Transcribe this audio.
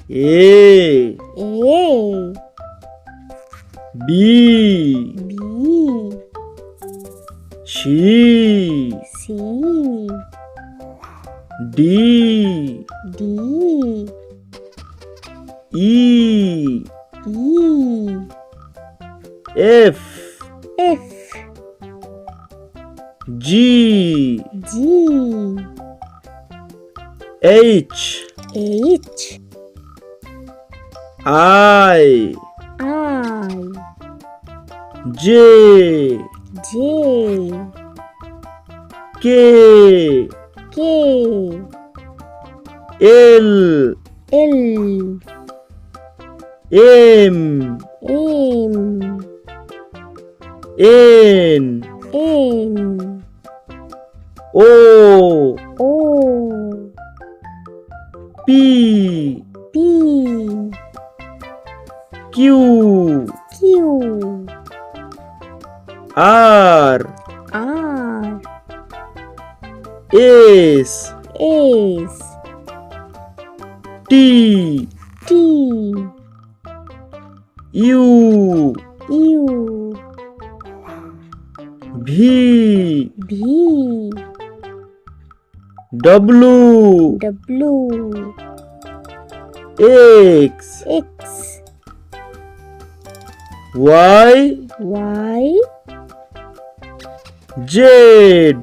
A B C D E F G H I J K L M N O P Q R S T U V W X Y Z